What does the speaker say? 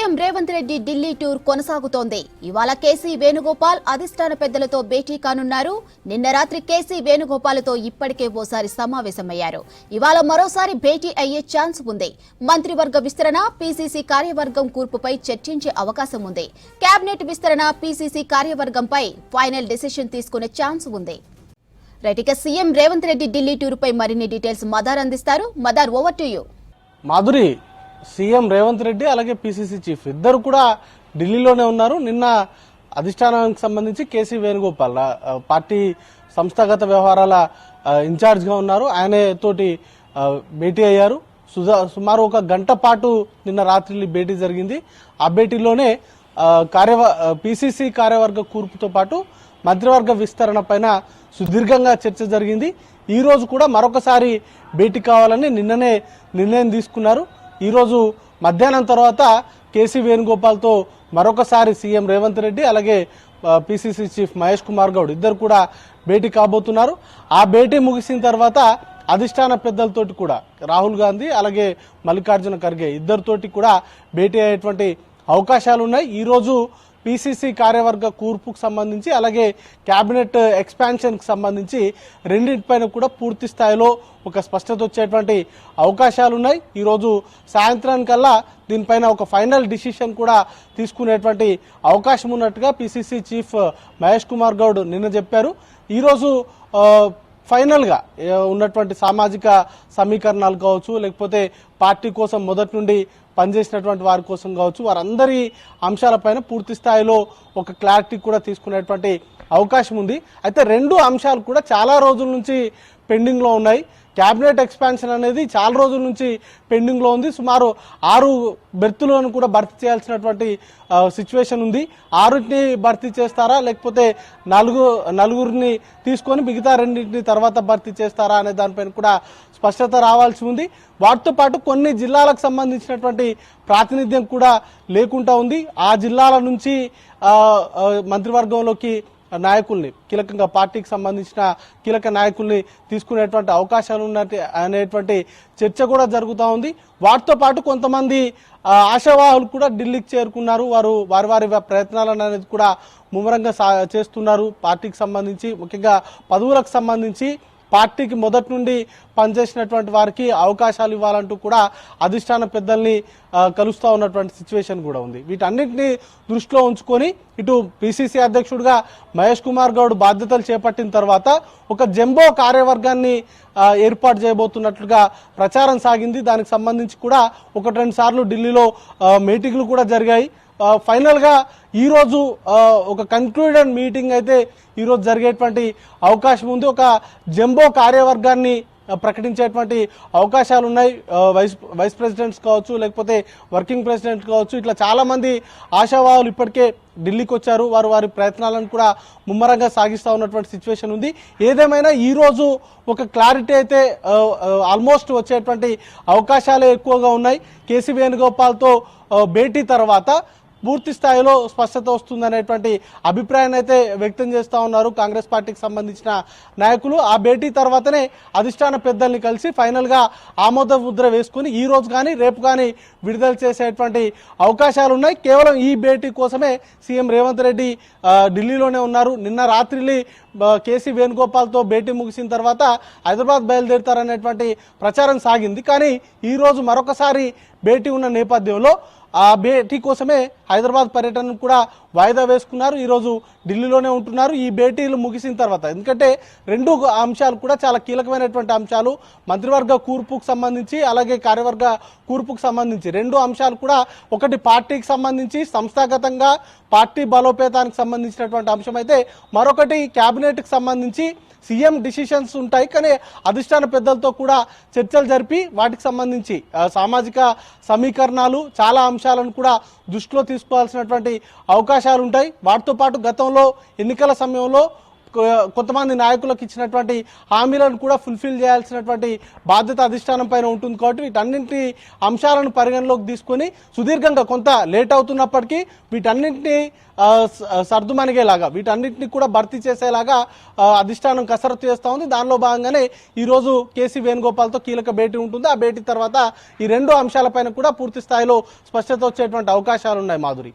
CM Revanth Reddy Delhi tour కొనసాగుతోంది. ఇవాళ KC Venugopal అధిష్టాన పెద్దలతో భేటీ కానున్నారు. నిన్న రాత్రి కేసీ వేణుగోపాల్తో ఇప్పటికే ఓసారి సమావేశమయ్యారు. ఇవాళ మరోసారి భేటీ అయ్యే ఛాన్స్ ఉంది. మంత్రివర్గ విస్తరణ, పీసీసీ కార్యవర్గం కూర్పుపై చర్చించే అవకాశం ఉంది. కేబినెట్ విస్తరణ, పీసీసీ కార్యవర్గంపై ఫైనల్ డెసిషన్ తీసుకునే ఛాన్స్ ఉంది. రైట్, ఇక సీఎం రేవంత్ రెడ్డి ఢిల్లీ టూర్ పై మరిన్ని డీటెయిల్స్ మదార్ అందిస్తారు. Madar, over to you. Madhuri, CM Revanth Reddy అలాగే పీసీసీ చీఫ్ ఇద్దరు కూడా ఢిల్లీలోనే ఉన్నారు. నిన్న అధిష్టానానికి సంబంధించి కేసీ వేణుగోపాల్ పార్టీ సంస్థాగత వ్యవహారాల ఇన్ఛార్జ్గా ఉన్నారు. ఆయనే తోటి భేటీ అయ్యారు. సుమారు ఒక గంట పాటు నిన్న రాత్రి భేటీ జరిగింది. ఆ భేటీలోనే పీసీసీ కార్యవర్గ కూర్పుతో పాటు మంత్రివర్గ విస్తరణ పైన సుదీర్ఘంగా చర్చ జరిగింది. ఈ రోజు కూడా మరొకసారి భేటీ కావాలని నిన్ననే నిర్ణయం తీసుకున్నారు. ఈరోజు మధ్యాహ్నం తర్వాత కేసీ వేణుగోపాల్తో మరొకసారి సీఎం రేవంత్ రెడ్డి అలాగే పీసీసీ చీఫ్ మహేష్ కుమార్ గౌడ్ ఇద్దరు కూడా భేటీ కాబోతున్నారు. ఆ భేటీ ముగిసిన తర్వాత అధిష్టాన పెద్దలతోటి కూడా రాహుల్ గాంధీ అలాగే మల్లికార్జున ఖర్గే ఇద్దరితోటి కూడా భేటీ అయ్యేటువంటి అవకాశాలు ఉన్నాయి. ఈరోజు పీసీసీ కార్యవర్గ కూర్పుకు సంబంధించి అలాగే క్యాబినెట్ ఎక్స్పాన్షన్కి సంబంధించి రెండింటిపైన కూడా పూర్తి స్థాయిలో ఒక స్పష్టత వచ్చేటువంటి అవకాశాలు ఉన్నాయి. ఈరోజు సాయంత్రానికల్లా దీనిపైన ఒక ఫైనల్ డిసిషన్ కూడా తీసుకునేటువంటి అవకాశం ఉన్నట్టుగా పీసీసీ చీఫ్ మహేష్ కుమార్ గౌడ్ నిన్న చెప్పారు. ఈరోజు ఫైనల్గా ఉన్నటువంటి సామాజిక సమీకరణాలు కావచ్చు, లేకపోతే పార్టీ కోసం మొదటి నుండి పనిచేసినటువంటి వారి కోసం కావచ్చు, వారందరి అంశాలపైన పూర్తి స్థాయిలో ఒక క్లారిటీ కూడా తీసుకునేటువంటి అవకాశం ఉంది. అయితే రెండు అంశాలు కూడా చాలా రోజుల నుంచి పెండింగ్లో ఉన్నాయి. క్యాబినెట్ ఎక్స్పాన్షన్ అనేది చాలా రోజుల నుంచి పెండింగ్లో ఉంది. సుమారు 6 బెర్తులను కూడా భర్తీ చేయాల్సినటువంటి సిచ్యువేషన్ ఉంది. 6ని భర్తీ చేస్తారా, లేకపోతే నలుగురిని తీసుకొని మిగతా 2ని తర్వాత భర్తీ చేస్తారా అనే దానిపైన కూడా స్పష్టత రావాల్సి ఉంది. వాటితో పాటు కొన్ని జిల్లాలకు సంబంధించినటువంటి ప్రాతినిధ్యం కూడా లేకుండా ఉంది. ఆ జిల్లాల నుంచి మంత్రివర్గంలోకి నాయకుల్ని, కీలకంగా పార్టీకి సంబంధించిన కీలక నాయకుల్ని తీసుకునేటువంటి అవకాశాలు ఉన్నట్టు అనేటువంటి చర్చ కూడా జరుగుతూ ఉంది. వాటితో పాటు కొంతమంది ఆశావాహులు కూడా ఢిల్లీకి చేరుకున్నారు. వారి ప్రయత్నాలను అనేది కూడా ముమ్మరంగా చేస్తున్నారు. పార్టీకి సంబంధించి ముఖ్యంగా పదవులకు సంబంధించి పార్టీకి మొదటి నుండి పనిచేసినటువంటి వారికి అవకాశాలు ఇవ్వాలంటూ కూడా అధిష్టాన పెద్దల్ని కలుస్తూ ఉన్నటువంటి సిచ్యువేషన్ కూడా ఉంది. వీటన్నిటిని దృష్టిలో ఉంచుకొని ఇటు పీసీసీ అధ్యక్షుడిగా మహేష్ కుమార్ గౌడ్ బాధ్యతలు చేపట్టిన తర్వాత ఒక జంబో కార్యవర్గాన్ని ఏర్పాటు చేయబోతున్నట్లుగా ప్రచారం సాగింది. దానికి సంబంధించి కూడా 1-2 సార్లు ఢిల్లీలో మీటింగ్లు కూడా జరిగాయి. ఫైనల్ గా ఈరోజు ఒక కన్క్లూడెడ్ మీటింగ్ అయితే ఈరోజు జరిగేటువంటి అవకాశం ఉంది. ఒక జంబో కార్యవర్గాన్ని ప్రకటించేటువంటి అవకాశాలు ఉన్నాయి. వైస్ ప్రెసిడెంట్స్ కావచ్చు, లేకపోతే వర్కింగ్ ప్రెసిడెంట్ కావచ్చు, ఇట్లా చాలా మంది ఆశావాహులు ఇప్పటికే ఢిల్లీకి వచ్చారు. వారి ప్రయత్నాలను కూడా ముమ్మరంగా సాగిస్తూ ఉన్నటువంటి సిచ్యువేషన్ ఉంది. ఏదేమైనా ఈరోజు ఒక క్లారిటీ అయితే ఆల్మోస్ట్ వచ్చేటువంటి అవకాశాలే ఎక్కువగా ఉన్నాయి. కేసీ వేణుగోపాల్తో భేటీ తర్వాత పూర్తి స్థాయిలో స్పష్టత వస్తుందనేటువంటి అభిప్రాయాన్ని అయితే వ్యక్తం చేస్తూ ఉన్నారు కాంగ్రెస్ పార్టీకి సంబంధించిన నాయకులు. ఆ భేటీ తర్వాతనే అధిష్టాన పెద్దల్ని కలిసి ఫైనల్ గా ఆమోద ముద్ర వేసుకుని ఈ రోజు కానీ రేపు కానీ విడుదల చేసేటువంటి అవకాశాలు ఉన్నాయి. కేవలం ఈ భేటీ కోసమే సీఎం రేవంత్ రెడ్డి ఢిల్లీలోనే ఉన్నారు. నిన్న రాత్రి కేసీ వేణుగోపాల్తో భేటీ ముగిసిన తర్వాత హైదరాబాద్ బయలుదేరుతారనేటువంటి ప్రచారం సాగింది. కానీ ఈ రోజు మరొకసారి భేటీ ఉన్న నేపథ్యంలో ఆ భేటీ కోసమే హైదరాబాద్ పర్యటన కూడా వాయిదా వేసుకున్నారు. ఈరోజు ఢిల్లీలోనే ఉంటున్నారు. ఈ భేటీలు ముగిసిన తర్వాత, ఎందుకంటే రెండు అంశాలు కూడా చాలా కీలకమైనటువంటి అంశాలు, మంత్రివర్గ కూర్పుకు సంబంధించి అలాగే కార్యవర్గ కూర్పుకు సంబంధించి రెండు అంశాలు కూడా, ఒకటి పార్టీకి సంబంధించి సంస్థాగతంగా పార్టీ బలోపేతానికి సంబంధించినటువంటి అంశం అయితే, మరొకటి క్యాబినెట్కి సంబంధించి సీఎం డిసిషన్స్ ఉంటాయి. కానీ అధిష్టాన పెద్దలతో కూడా చర్చలు జరిపి వాటికి సంబంధించి సామాజిక సమీకరణాలు చాలా అంశాలను కూడా దృష్టిలో తీసుకోవాల్సినటువంటి అవకాశాలు ఉంటాయి. వాటితో పాటు గతంలో ఎన్నికల సమయంలో కొంతమంది నాయకులకు ఇచ్చినటువంటి హామీలను కూడా ఫుల్ఫిల్ చేయాల్సినటువంటి బాధ్యత అధిష్టానం పైన ఉంటుంది కాబట్టి వీటన్నింటి అంశాలను పరిగణలోకి తీసుకొని సుదీర్ఘంగా కొంత లేట్ అవుతున్నప్పటికీ వీటన్నింటినీ సర్దుమణిగేలాగా వీటన్నింటినీ కూడా భర్తీ చేసేలాగా అధిష్టానం కసరత్తు చేస్తూ ఉంది. దానిలో భాగంగానే ఈరోజు కేసీ వేణుగోపాల్తో కీలక భేటీ ఉంటుంది. ఆ భేటీ తర్వాత ఈ రెండు అంశాలపైన కూడా పూర్తి స్థాయిలో స్పష్టత వచ్చేటువంటి అవకాశాలు ఉన్నాయి మాధురి.